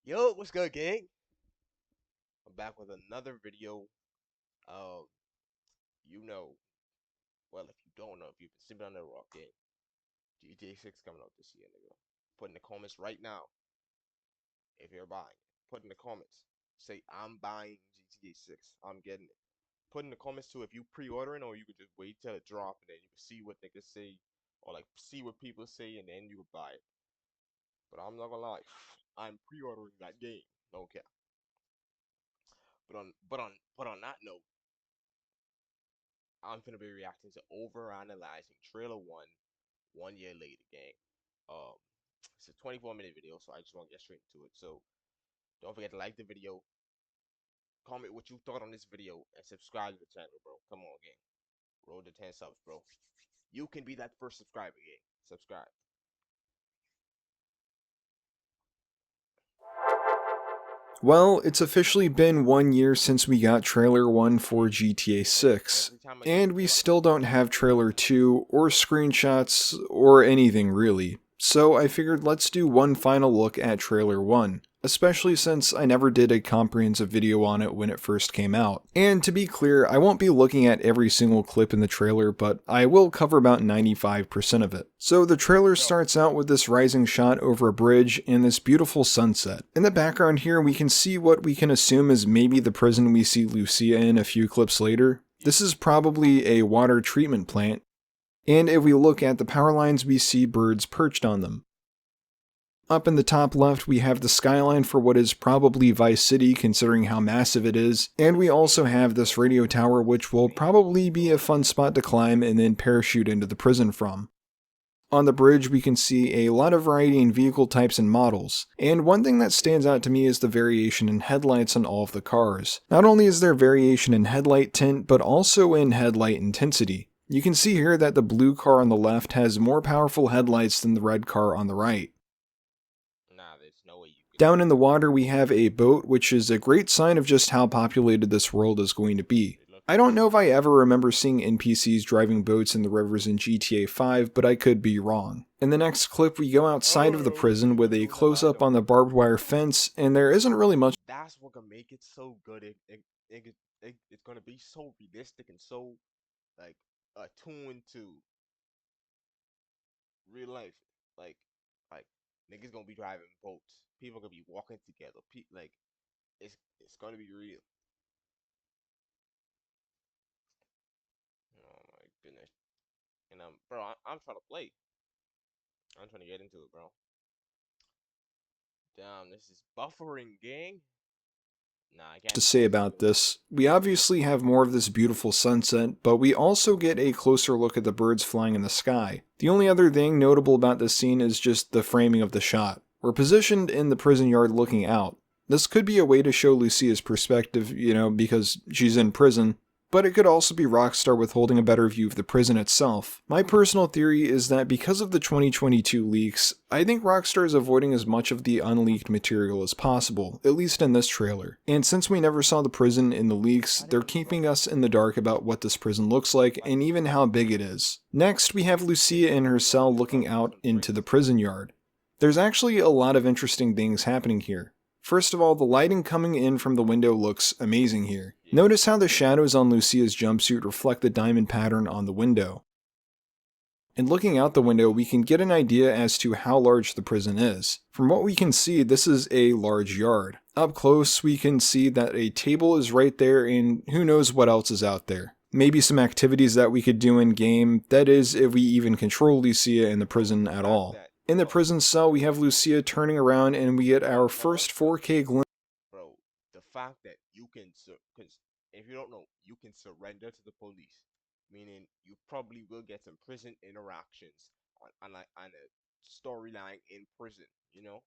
Yo, what's good, gang? I'm back with another video. Uh, you know, well, if you don't know, if you've been sleeping on the rock, gang, GTA 6 coming out this year, nigga. Put in the comments right now if you're buying it. Put in the comments. Say, I'm buying GTA 6. I'm getting it. Put in the comments too if you pre-ordering or you could just wait till it drop and then you can see what niggas say or like see what people say and then you could buy it. But I'm not gonna lie, I'm pre-ordering that game. No cap. But on that note, I'm gonna be reacting to Overanalyzing Trailer 1 year later, gang. Um, it's a 24-minute video, so I just want to get straight into it. So don't forget to like the video, comment what you thought on this video, and subscribe to the channel, bro. Come on, gang. Roll to 10 subs, bro. You can be that first subscriber, gang. Subscribe. Well, it's officially been 1 year since we got trailer 1 for GTA 6, Every time I get and the we drop, still don't have trailer 2 or screenshots or anything really. So I figured let's do one final look at trailer 1, especially since I never did a comprehensive video on it when it first came out. And to be clear, I won't be looking at every single clip in the trailer, but I will cover about 95% of it. So the trailer yo, starts out with this rising shot over a bridge and this beautiful sunset. In the background here, we can see what we can assume is maybe the prison we see Lucia in a few clips later. This is probably a water treatment plant, and if we look at the power lines, we see birds perched on them. Up in the top left, we have the skyline for what is probably Vice City considering how massive it is, and we also have this radio tower which will probably be a fun spot to climb and then parachute into the prison from. On the bridge, we can see a lot of variety in vehicle types and models, and one thing that stands out to me is the variation in headlights on all of the cars. Not only is there variation in headlight tint, but also in headlight intensity. You can see here that the blue car on the left has more powerful headlights than the red car on the right. nah, there's no way you can do Down in the that. water, we have a boat, which is a great sign of just how populated this world is going to be. It looks I don't know if I crazy. ever remember seeing NPCs driving boats in the rivers in GTA 5, but I could be wrong. In the next clip, we go outside of the Oh, prison with a you know, close I up know. on the barbed wire fence, and there isn't really much That's what can make it so good. It's gonna be so realistic and so like attuned to real life. Like like niggas gonna be driving boats. People gonna be walking together. Like it's gonna be real. Oh my goodness. And bro, I'm trying to play. I'm trying to get into it, bro. Damn, this is buffering, gang. Nah, I to can't do say this about shit. this. We obviously have more of this beautiful sunset, but we also get a closer look at the birds flying in the sky. The only other thing notable about this scene is just the framing of the shot. We're positioned in the prison yard looking out. This could be a way to show Lucia's perspective, because she's in prison, but it could also be Rockstar withholding a better view of the prison itself. My personal theory is that because of the 2022 leaks, I think Rockstar is avoiding as much of the unleaked material as possible, at least in this trailer. And since we never saw the prison in the leaks, Why they they're keep keeping running? us in the dark about what this prison looks like Why and they even keep how running? big it is. Next, we have Lucia in her Keep running. cell They're looking about to do out some into crazy the stuff. prison yard. There's actually a lot of interesting things happening here. First of all, the lighting coming in from the window looks amazing here. Yeah. Notice how the shadows on Lucia's jumpsuit reflect the diamond pattern on the window. And looking out the window, we can get an idea as to how large the prison is. From what we can see, this is a large yard. Up close, we can see that a table is right there and who knows what else is out there. Maybe some activities that we could do in game, that is, if we even control Lucia in the Bro, prison the at fact all. that In the prison cell, we have Lucia turning around and we get our pause, first but 4K glimpse. bro, the fact that you can cause if you don't know, you can surrender to the police, meaning you probably will get some prison interactions on a storyline in prison, you know?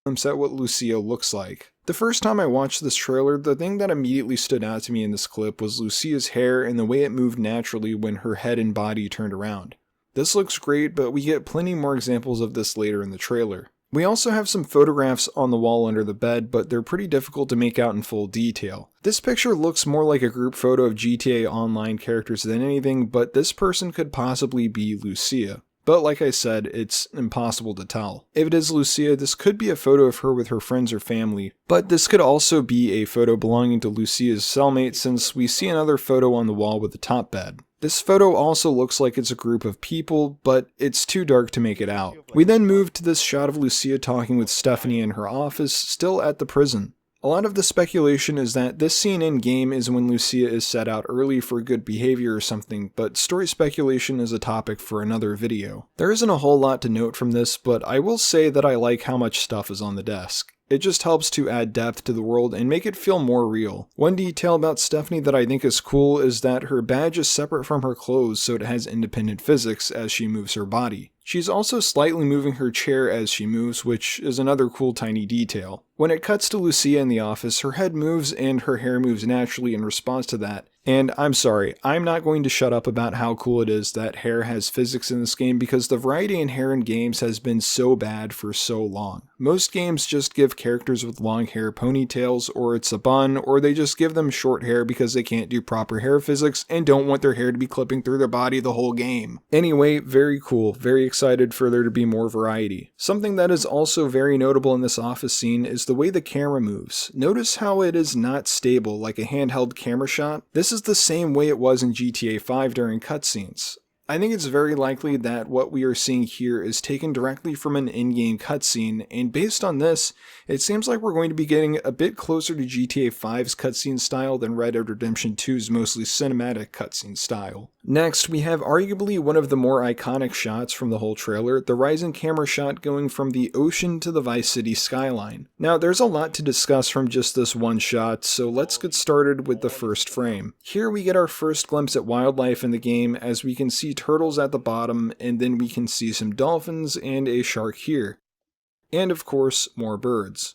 At what Lucia looks like. The first time I watched this trailer, the thing that immediately stood out to me in this clip was Lucia's hair and the way it moved naturally when her head and body turned around. This looks great, but we get plenty more examples of this later in the trailer. We also have some photographs on the wall under the bed, but they're pretty difficult to make out in full detail. This picture looks more like a group photo of GTA Online characters than anything, but this person could possibly be Lucia. but like I said, it's impossible to tell. If it is Lucia, this could be a photo of her with her friends or family, but this could also be a photo belonging to Lucia's cellmate since we see another photo on the wall with the top bed. This photo also looks like it's a group of people, but it's too dark to make it out. We then move to this shot of Lucia talking with Stephanie in her office, still at the prison. A lot of the speculation is that this scene in-game is when Lucia is set out early for good behavior or something, but story speculation is a topic for another video. There isn't a whole lot to note from this, but I will say that I like how much stuff is on the desk. It just helps to add depth to the world and make it feel more real. One detail about Stephanie that I think is cool is that her badge is separate from her clothes so it has independent physics as she moves her body. She's also slightly moving her chair as she moves, which is another cool tiny detail. When it cuts to Lucia in the office, her head moves and her hair moves naturally in response to that. And I'm sorry, I'm not going to shut up about how cool it is that hair has physics in this game because the variety in hair in games has been so bad for so long. Most games just give characters with long hair ponytails, or it's a bun, or they just give them short hair because they can't do proper hair physics and don't want their hair to be clipping through their body the whole game. Anyway, very cool, very excited for there to be more variety. Something that is also very notable in this office scene is the way the camera moves. Notice how it is not stable like a handheld camera shot. This is the same way it was in GTA 5 during cutscenes. I think it's very likely that what we are seeing here is taken directly from an in-game cutscene, and based on this, it seems like we're going to be getting a bit closer to GTA 5's cutscene style than Red Dead Redemption 2's mostly cinematic cutscene style. Next, we have arguably one of the more iconic shots from the whole trailer, the rising camera shot going from the ocean to the Vice City skyline. Now, there's a lot to discuss from just this one shot, so let's get started with the first frame. Here we get our first glimpse at wildlife in the game as we can see turtles at the bottom, and then we can see some dolphins and a shark here. And of course, more birds.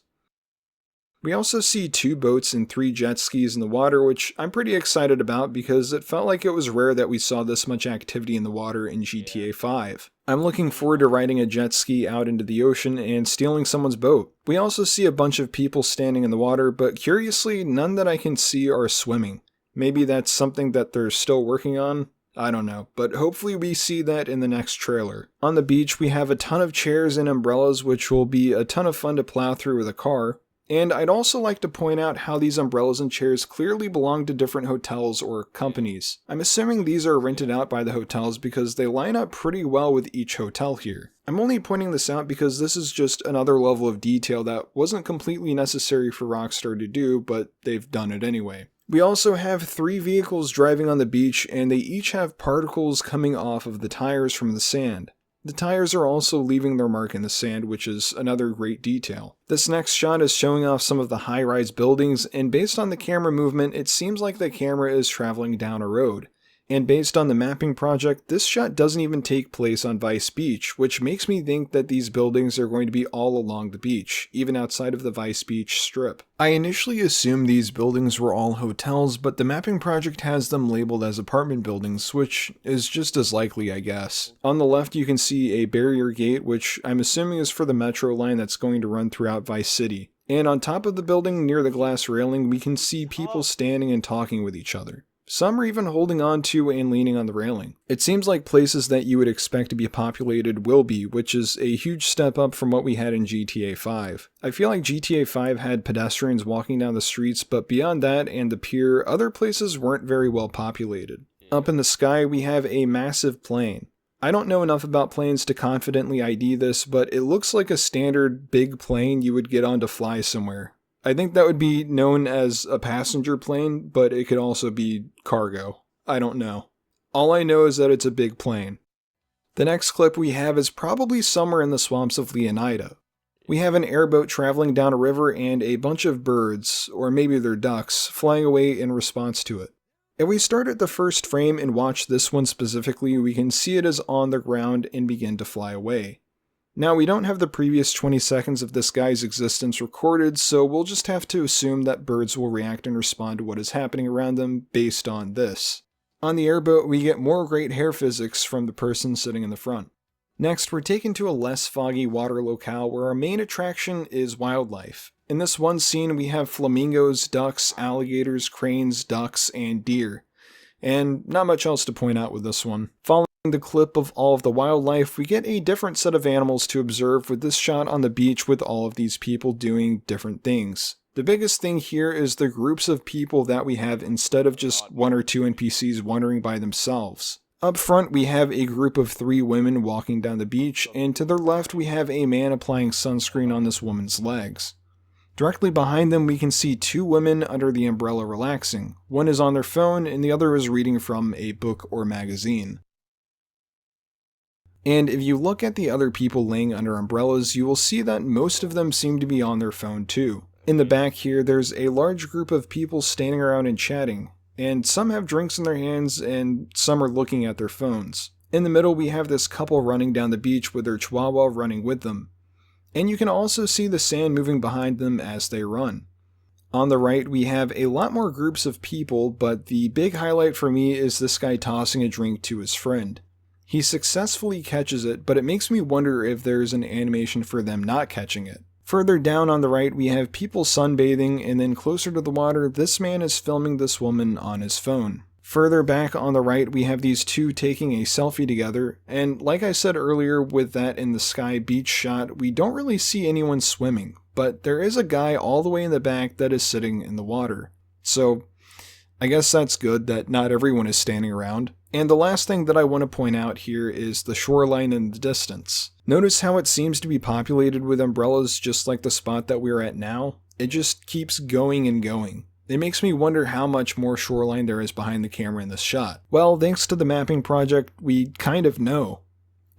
We also see 2 boats and 3 jet skis in the water, which I'm pretty excited about because it felt like it was rare that we saw this much activity in the water in GTA 5. I'm looking forward to riding a jet ski out into the ocean and stealing someone's boat. We also see a bunch of people standing in the water, but curiously, none that I can see are swimming. Maybe that's something that they're still working on? I don't know, but hopefully we see that in the next trailer. On the beach, we have a ton of chairs and umbrellas, which will be a ton of fun to plow through with a car. And I'd also like to point out how these umbrellas and chairs clearly belong to different hotels or companies. I'm assuming these are rented out by the hotels because they line up pretty well with each hotel here. I'm only pointing this out because this is just another level of detail that wasn't completely necessary for Rockstar to do, but they've done it anyway. We also have 3 vehicles driving on the beach, and they each have particles coming off of the tires from the sand. The tires are also leaving their mark in the sand, which is another great detail. This next shot is showing off some of the high-rise buildings, and based on the camera movement, it seems like the camera is traveling down a road. And based on the mapping project, this shot doesn't even take place on Vice Beach, which makes me think that these buildings are going to be all along the beach, even outside of the Vice Beach strip. I initially assumed these buildings were all hotels, but the mapping project has them labeled as apartment buildings, which is just as likely, I guess. On the left you can see a barrier gate, which I'm assuming is for the metro line that's going to run throughout Vice City. And on top of the building, near the glass railing, we can see people standing and talking with each other. Some are even holding on to and leaning on the railing. It seems like places that you would expect to be populated will be, which is a huge step up from what we had in GTA 5. I feel like GTA 5 had pedestrians walking down the streets, but beyond that and the pier, other places weren't very well populated. Up in the sky, we have a massive plane. I don't know enough about planes to confidently ID this, but it looks like a standard big plane you would get on to fly somewhere. I think that would be known as a passenger plane, but it could also be cargo. I don't know. All I know is that it's a big plane. The next clip we have is probably somewhere in the swamps of Leonida. We have an airboat traveling down a river and a bunch of birds, or maybe they're ducks, flying away in response to it. If we start at the first frame and watch this one specifically, we can see it is on the ground and begin to fly away. Now, we don't have the previous 20 seconds of this guy's existence recorded, so we'll just have to assume that birds will react and respond to what is happening around them based on this. On the airboat, we get more great hair physics from the person sitting in the front. Next, we're taken to a less foggy water locale where our main attraction is wildlife. In this one scene, we have flamingos, ducks, alligators, cranes, ducks, and deer. And not much else to point out with this one. Following the clip of all of the wildlife, we get a different set of animals to observe with this shot on the beach with all of these people doing different things. The biggest thing here is the groups of people that we have instead of just one or two NPCs wandering by themselves. Up front, we have a group of 3 women walking down the beach, and to their left, we have a man applying sunscreen on this woman's legs. Directly behind them, we can see 2 women under the umbrella relaxing. One is on their phone, and the other is reading from a book or magazine. And if you look at the other people laying under umbrellas, you will see that most of them seem to be on their phone too. In the back here, there's a large group of people standing around and chatting, and some have drinks in their hands and some are looking at their phones. In the middle, we have this couple running down the beach with their chihuahua running with them. And you can also see the sand moving behind them as they run. On the right, we have a lot more groups of people, but the big highlight for me is this guy tossing a drink to his friend. He successfully catches it, but it makes me wonder if there's an animation for them not catching it. Further down on the right, we have people sunbathing, and then closer to the water, this man is filming this woman on his phone. Further back on the right, we have these 2 taking a selfie together, and like I said earlier with that in the sky beach shot, we don't really see anyone swimming, but there is a guy all the way in the back that is sitting in the water. So, I guess that's good that not everyone is standing around. And the last thing that I want to point out here is the shoreline in the distance. Notice how it seems to be populated with umbrellas just like the spot that we're at now? It just keeps going and going. It makes me wonder how much more shoreline there is behind the camera in this shot. Well, thanks to the mapping project, we kind of know.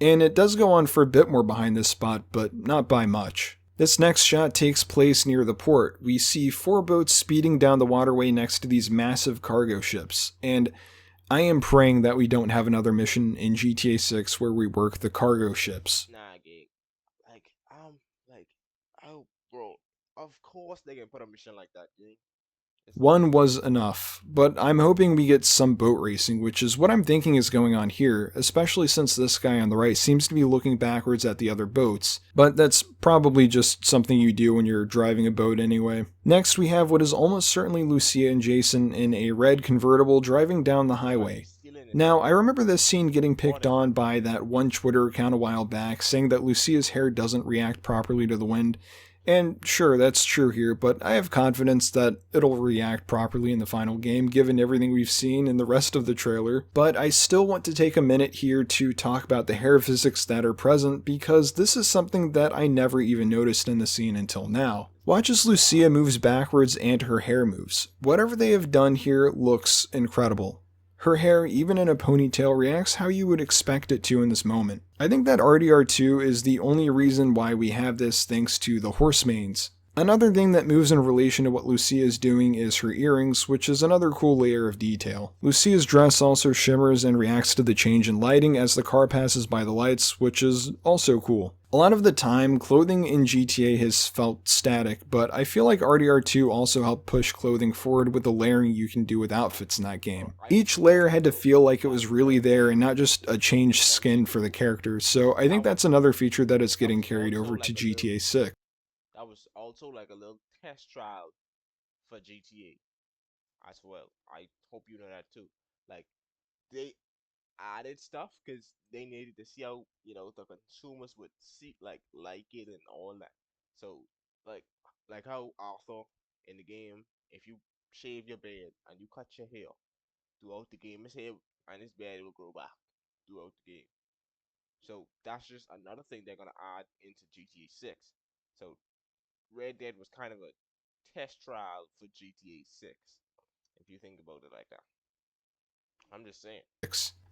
And it does go on for a bit more behind this spot, but not by much. This next shot takes place near the port. We see 4 boats speeding down the waterway next to these massive cargo ships, and I am praying that we don't have another mission in GTA 6 where we work the cargo ships. Nah, gig. Like, oh, bro. Of course they can put a mission like that, gig. One was enough, but I'm hoping we get some boat racing, which is what I'm thinking is going on here, especially since this guy on the right seems to be looking backwards at the other boats, but that's probably just something you do when you're driving a boat anyway. Next, we have what is almost certainly Lucia and Jason in a red convertible driving down the highway. Now, I remember this scene getting picked on by that one Twitter account a while back, saying that Lucia's hair doesn't react properly to the wind. And sure, that's true here, but I have confidence that it'll react properly in the final game given everything we've seen in the rest of the trailer. But I still want to take a minute here to talk about the hair physics that are present because this is something that I never even noticed in the scene until now. Watch as Lucia moves backwards and her hair moves. Whatever they have done here looks incredible. Her hair, even in a ponytail, reacts how you would expect it to in this moment. I think that RDR2 is the only reason why we have this thanks to the horse manes. Another thing that moves in relation to what Lucia is doing is her earrings, which is another cool layer of detail. Lucia's dress also shimmers and reacts to the change in lighting as the car passes by the lights, which is also cool. A lot of the time, clothing in GTA has felt static, but I feel like RDR2 also helped push clothing forward with the layering you can do with outfits in that game. Each layer had to feel like it was really there and not just a changed skin for the characters, so I think that's another feature that is getting carried over to GTA 6. That was also like a little test trial for GTA as well. I hope you know that too. Like, they added stuff because they needed to see how the consumers would see like it and all that. So like how Arthur in the game, if you shave your beard and you cut your hair throughout the game, his hair and his beard will grow back throughout the game. So that's just another thing they're gonna add into GTA 6. So Red Dead was kind of a test trial for GTA 6, if you think about it like that. I'm just saying.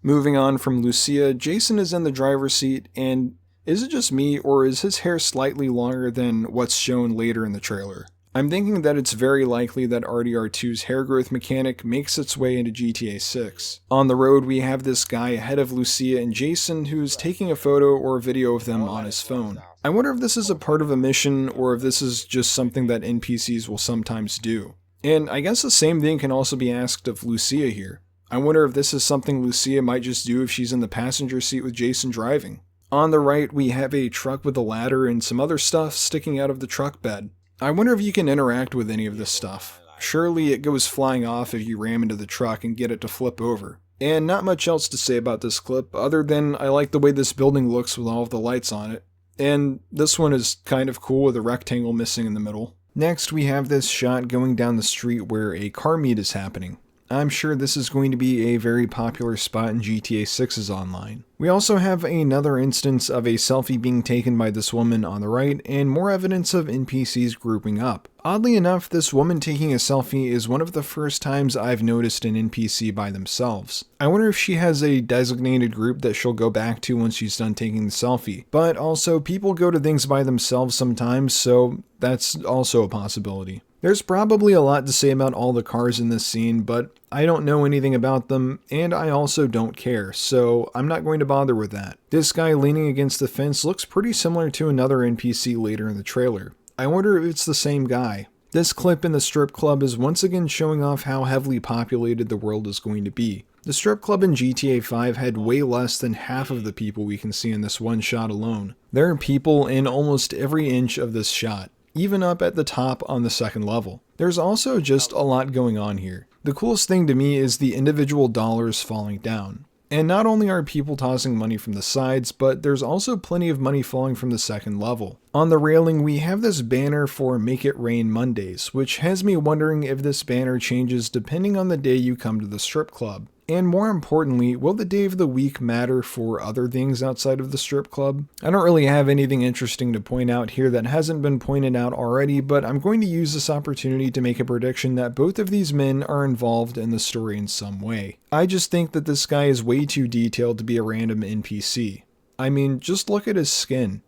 Moving on from Lucia, Jason is in the driver's seat, and is it just me, or is his hair slightly longer than what's shown later in the trailer? I'm thinking that it's very likely that RDR2's hair growth mechanic makes its way into GTA 6. On the road, we have this guy ahead of Lucia and Jason who's taking a photo or video of them on his phone. I wonder if this is a part of a mission, or if this is just something that NPCs will sometimes do. And I guess the same thing can also be asked of Lucia here. I wonder if this is something Lucia might just do if she's in the passenger seat with Jason driving. On the right, we have a truck with a ladder and some other stuff sticking out of the truck bed. I wonder if you can interact with any of this stuff. Surely it goes flying off if you ram into the truck and get it to flip over. And not much else to say about this clip, other than I like the way this building looks with all of the lights on it. And this one is kind of cool with a rectangle missing in the middle. Next, we have this shot going down the street where a car meet is happening. I'm sure this is going to be a very popular spot in GTA 6's online. We also have another instance of a selfie being taken by this woman on the right, and more evidence of NPCs grouping up. Oddly enough, this woman taking a selfie is one of the first times I've noticed an NPC by themselves. I wonder if she has a designated group that she'll go back to once she's done taking the selfie. But also, people go to things by themselves sometimes, so that's also a possibility. There's probably a lot to say about all the cars in this scene, but I don't know anything about them, and I also don't care, so I'm not going to bother with that. This guy leaning against the fence looks pretty similar to another NPC later in the trailer. I wonder if it's the same guy. This clip in the strip club is once again showing off how heavily populated the world is going to be. The strip club in GTA 5 had way less than half of the people we can see in this one shot alone. There are people in almost every inch of this shot, even up at the top on the second level. There's also just a lot going on here. The coolest thing to me is the individual dollars falling down. And not only are people tossing money from the sides, but there's also plenty of money falling from the second level. On the railing, we have this banner for Make It Rain Mondays, which has me wondering if this banner changes depending on the day you come to the strip club. And more importantly, will the day of the week matter for other things outside of the strip club? I don't really have anything interesting to point out here that hasn't been pointed out already, but I'm going to use this opportunity to make a prediction that both of these men are involved in the story in some way. I just think that this guy is way too detailed to be a random NPC. I mean, just look at his skin.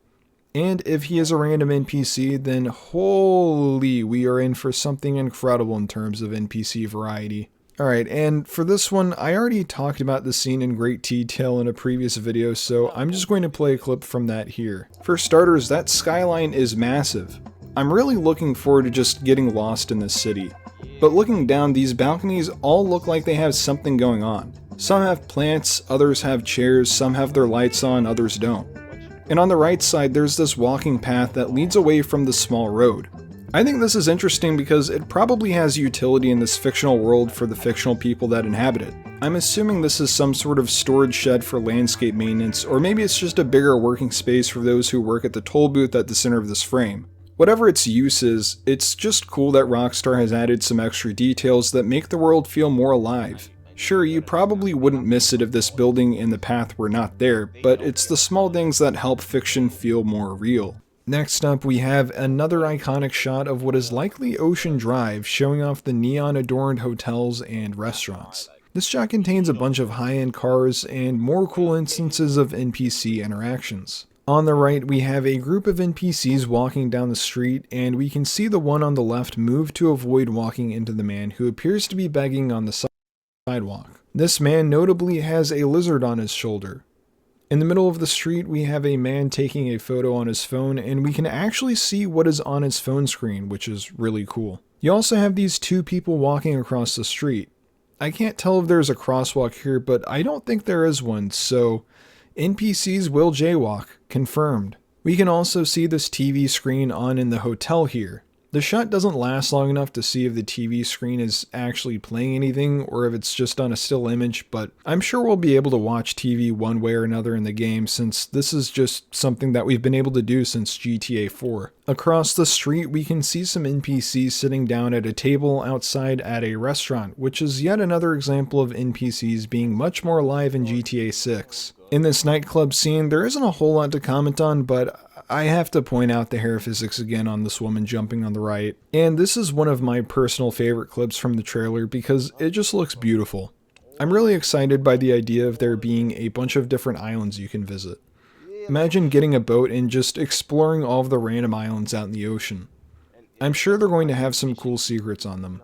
And if he is a random NPC, then holy, we are in for something incredible in terms of NPC variety. Alright, and for this one, I already talked about the scene in great detail in a previous video, so I'm just going to play a clip from that here. For starters, that skyline is massive. I'm really looking forward to just getting lost in this city. But looking down, these balconies all look like they have something going on. Some have plants, others have chairs, some have their lights on, others don't. And on the right side, there's this walking path that leads away from the small road. I think this is interesting because it probably has utility in this fictional world for the fictional people that inhabit it. I'm assuming this is some sort of storage shed for landscape maintenance, or maybe it's just a bigger working space for those who work at the toll booth at the center of this frame. Whatever its use is, it's just cool that Rockstar has added some extra details that make the world feel more alive. Sure, you probably wouldn't miss it if this building and the path were not there, but it's the small things that help fiction feel more real. Next up, we have another iconic shot of what is likely Ocean Drive, showing off the neon-adorned hotels and restaurants. This shot contains a bunch of high-end cars and more cool instances of NPC interactions. On the right, we have a group of NPCs walking down the street, and we can see the one on the left move to avoid walking into the man who appears to be begging on the sidewalk. This man notably has a lizard on his shoulder. In the middle of the street, we have a man taking a photo on his phone, and we can actually see what is on his phone screen, which is really cool. You also have these two people walking across the street. I can't tell if there's a crosswalk here, but I don't think there is one, so NPCs will jaywalk, confirmed. We can also see this TV screen on in the hotel here. The shot doesn't last long enough to see if the TV screen is actually playing anything or if it's just on a still image, but I'm sure we'll be able to watch TV one way or another in the game since this is just something that we've been able to do since GTA 4. Across the street, we can see some NPCs sitting down at a table outside at a restaurant, which is yet another example of NPCs being much more alive in GTA 6. In this nightclub scene, there isn't a whole lot to comment on, but I have to point out the hair physics again on this woman jumping on the right. And this is one of my personal favorite clips from the trailer because it just looks beautiful. I'm really excited by the idea of there being a bunch of different islands you can visit. Imagine getting a boat and just exploring all of the random islands out in the ocean. I'm sure they're going to have some cool secrets on them.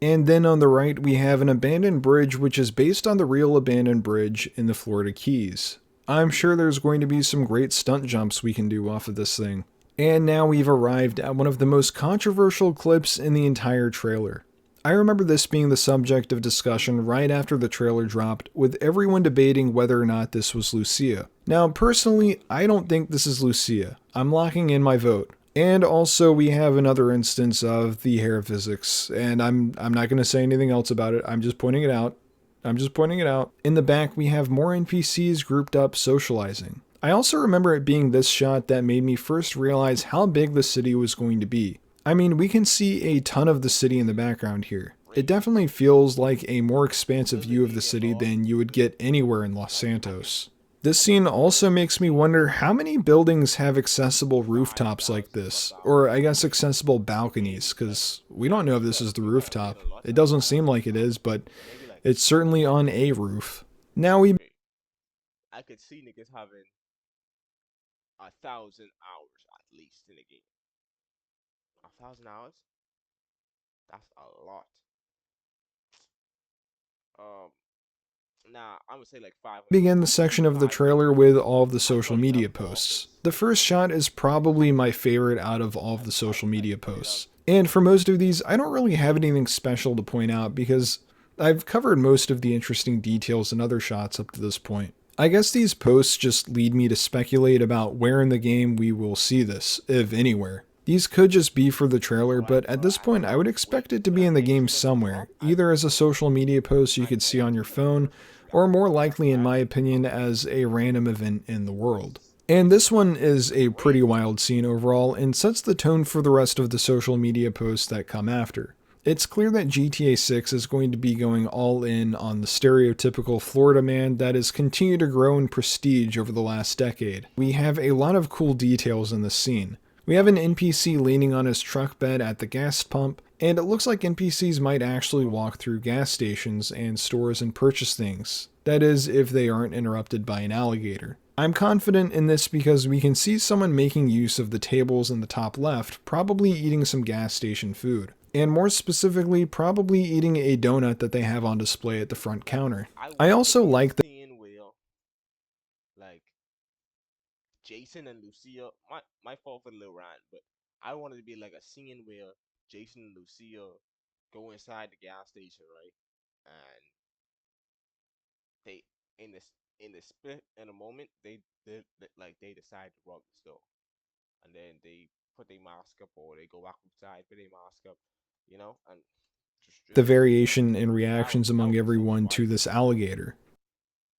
And then on the right, we have an abandoned bridge which is based on the real abandoned bridge in the Florida Keys. I'm sure there's going to be some great stunt jumps we can do off of this thing. And now we've arrived at one of the most controversial clips in the entire trailer. I remember this being the subject of discussion right after the trailer dropped, with everyone debating whether or not this was Lucia. Now, personally, I don't think this is Lucia. I'm locking in my vote. And also, we have another instance of the hair physics, and I'm not going to say anything else about it, I'm just pointing it out. I'm just pointing it out. In the back, we have more NPCs grouped up socializing. I also remember it being this shot that made me first realize how big the city was going to be. I mean, we can see a ton of the city in the background here. It Crazy. definitely feels like a more expansive Will the view of the area city lost? than you would get anywhere in Los Like I could Santos. This scene literally also makes me wonder how many buildings have accessible five rooftops like thousand, this, 1,000 or I guess buildings accessible in balconies, like because we don't know if maybe this like is the maybe like rooftop. in a lot It like doesn't seem like it is, but maybe like it's certainly on a roof. Now we okay. I could see niggas having 1,000 hours at least in a game. 1,000 hours? That's a lot. Um, nah, I'm gonna say like 500. begin the section of the trailer 500. with all of the I social thought enough media for all posts. this. The first shot is probably my favorite out of all of the social I media put enough. posts. And for most of these, I don't really have anything special to point out because I've covered most of the interesting details in other shots up to this point. I guess these posts just lead me to speculate about where in the game we will see this, if anywhere. These could just be for the trailer, but at this point I would Wait. expect it to When be I in the game mentioned them at the somewhere, top, either as a social media post you I could see on your mentioned them phone, first, and you or guys more forgot. likely, So in I my actually opinion, covered them as a random event in the world. twice. And this one is a pretty Crazy. wild scene overall and sets the tone for the rest of the social media posts that come after. It's clear that GTA 6 is going to be going all in on the stereotypical Florida man that has continued to grow in prestige over the last decade. We have a lot of cool details in this scene. We have an NPC leaning on his truck bed at the gas pump, and it looks like NPCs might actually walk through gas stations and stores and purchase things. That is, if they aren't interrupted by an alligator. I'm confident in this because we can see someone making use of the tables in the top left, probably eating some gas station food. And more specifically, probably eating a donut that they have on display at the front Like counter. I I wanted to also be a like that scene where like Jason and Lucia. My fault for the little rant, but I wanted to be like a scene where Jason and Lucia go inside the gas station, right? And they in the split in a moment they decide to rob the store, and then they put their mask up or they go back outside put their mask up, and the just variation in that reactions that among would be so everyone to fire. this alligator.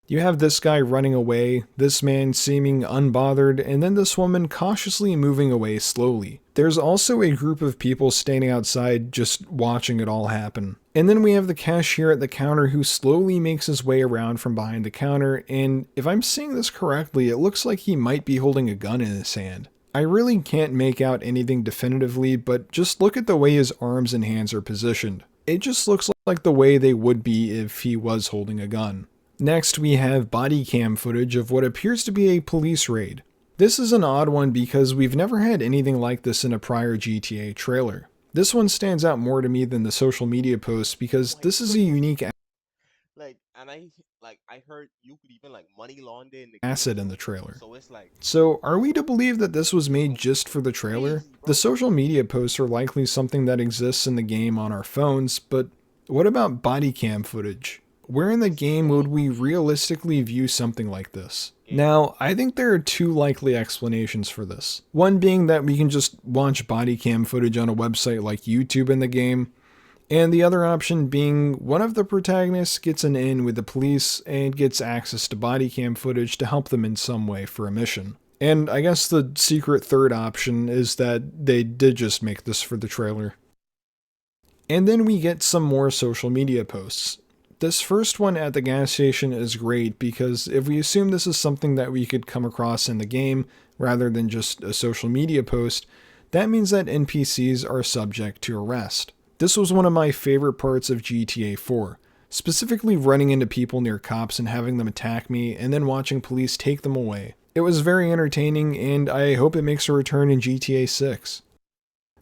You have this guy running away, this man seeming unbothered, and then this woman cautiously moving away slowly. There's also a group of people standing outside just watching it all happen. And then we have the cashier at the counter who slowly makes his way around from behind the counter, and if I'm seeing this correctly, it looks like he might be holding a gun in his hand. I really can't make out anything definitively, but just look at the way his arms and hands are positioned. It just looks like the way they would be if he was holding a gun. Next, we have body cam footage of what appears to be a police raid. This is an odd one because we've never had anything like this in a prior GTA trailer. This one stands out more to me than the social media posts because Oh my this is a goodness. unique Like, and I heard you could even like money launder in the game asset in too. the trailer. So it's like, So, are we to believe that this was made just for the trailer? crazy, The bro. social media posts are likely something that exists in the game on our phones, but what about body cam footage? Where in the game would Same we realistically view something like this? game. Now, I think there are two likely explanations for this. One being that we can just watch body cam footage on a website like YouTube in the game, and the other option being one of the protagonists gets an in with the police and gets access to body cam footage to help them in some way for a mission. And I guess the secret third option is that they did just make this for the trailer. And then we get some more social media posts. This first one at the gas station is great because if we assume this is something that we could come across in the game rather than just a social media post, that means that NPCs are subject to arrest. This was one of my favorite parts of GTA 4, specifically running into people near cops and having them attack me and then watching police take them away. It was very entertaining and I hope it makes a return in GTA 6.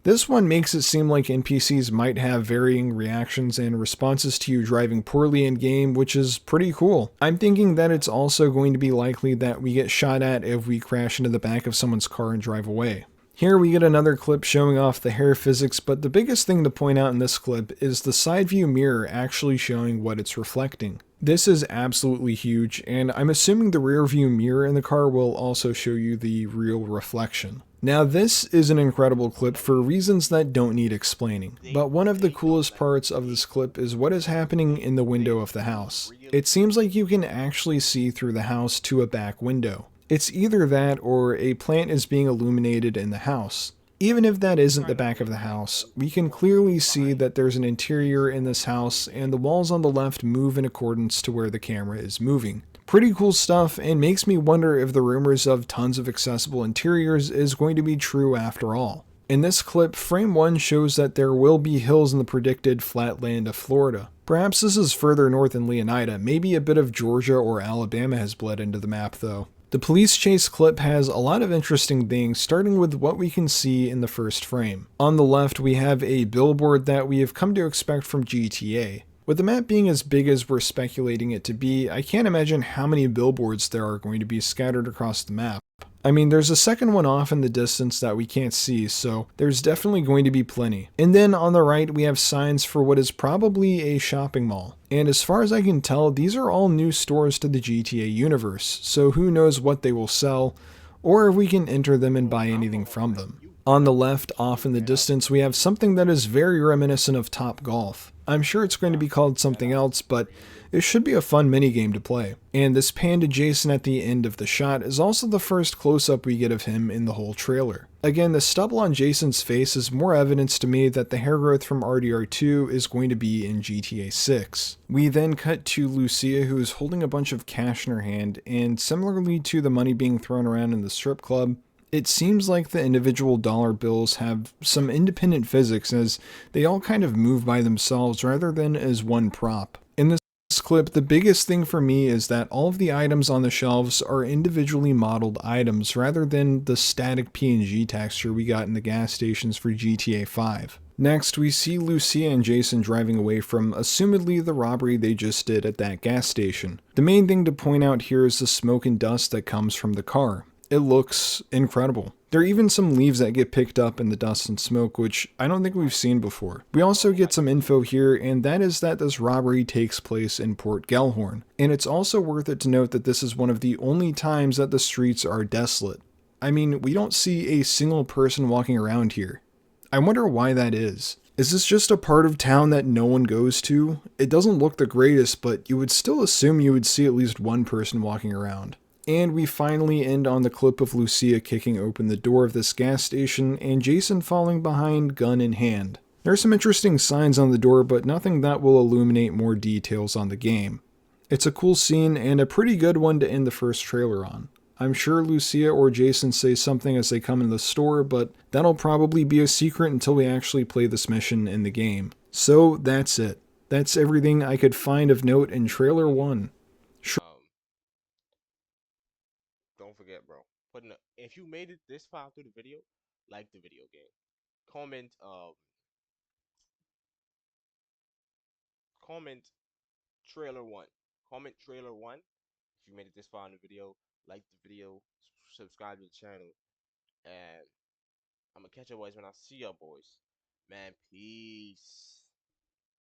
This one makes it seem like NPCs might have varying reactions and responses to you driving poorly in game, which is pretty cool. I'm thinking that it's also going to be likely that we get shot at if we crash into the back of someone's car and drive away. Here we get another clip showing off the hair physics, but the biggest thing to point out in this clip is the side view mirror actually showing what it's reflecting. This is absolutely huge, and I'm assuming the rear view mirror in the car will also show you the real reflection. Now, this is an incredible clip for reasons that don't need explaining, but one of the coolest parts of this clip is what is happening in the window of the house. It seems like you can actually see through the house to a back window. It's either that or a plant is being illuminated in the house. Even if that isn't the back of the house, we can clearly see that there's an interior in this house and the walls on the left move in accordance to where the camera is moving. Pretty cool stuff, and makes me wonder if the rumors of tons of accessible interiors is going to be true after all. In this clip, frame 1 shows that there will be hills in the predicted flat land of Florida. Perhaps this is further north in Leonida, maybe a bit of Georgia or Alabama has bled into the map though. The police chase clip has a lot of interesting things, starting with what we can see in the first frame. On the left, we have a billboard that we have come to expect from GTA. With the map being as big as we're speculating it to be, I can't imagine how many billboards there are going to be scattered across the map. I mean, there's a second one off in the distance that we can't see, so there's definitely going to be plenty. And then on the right, we have signs for what is probably a shopping mall. And as far as I can tell, these are all new stores to the GTA universe, so who knows what they will sell, or if we can enter them and buy anything from them. On the left, off in the distance, we have something that is very reminiscent of Top Golf. I'm sure it's going to be called something else, but it should be a fun minigame to play. And this panda Jason at the end of the shot is also the first close-up we get of him in the whole trailer. Again, the stubble on Jason's face is more evidence to me that the hair growth from RDR2 is going to be in GTA 6. We then cut to Lucia, who is holding a bunch of cash in her hand, and similarly to the money being thrown around in the strip club, it seems like the individual dollar bills have some independent physics as they all kind of move by themselves rather than as one prop. In this clip, the biggest thing for me is that all of the items on the shelves are individually modeled items rather than the static PNG texture we got in the gas stations for GTA 5. Next, we see Lucia and Jason driving away from assumedly the robbery they just did at that gas station. The main thing to point out here is the smoke and dust that comes from the car. It looks incredible. There are even some leaves that get picked up in the dust and smoke, which I don't think we've seen before. We also get some info here, and that is that this robbery takes place in Port Gellhorn. And it's also worth it to note that this is one of the only times that the streets are desolate. I mean, we don't see a single person walking around here. I wonder why that is. Is this just a part of town that no one goes to? It doesn't look the greatest, but you would still assume you would see at least one person walking around. And we finally end on the clip of Lucia kicking open the door of this gas station and Jason falling behind, gun in hand. There are some interesting signs on the door, but nothing that will illuminate more details on the game. It's a cool scene and a pretty good one to end the first trailer on. I'm sure Lucia or Jason say something as they come in the store, but that'll probably be a secret until we actually play this mission in the game. So that's it. That's everything I could find of note in trailer 1. Um, don't forget, bro. If you made it this far through the video, like the video game. Comment comment trailer one. Comment trailer one. If you made it this far in the video, like the video, subscribe to the channel, and I'm gonna catch you boys when I see you boys. Man, peace.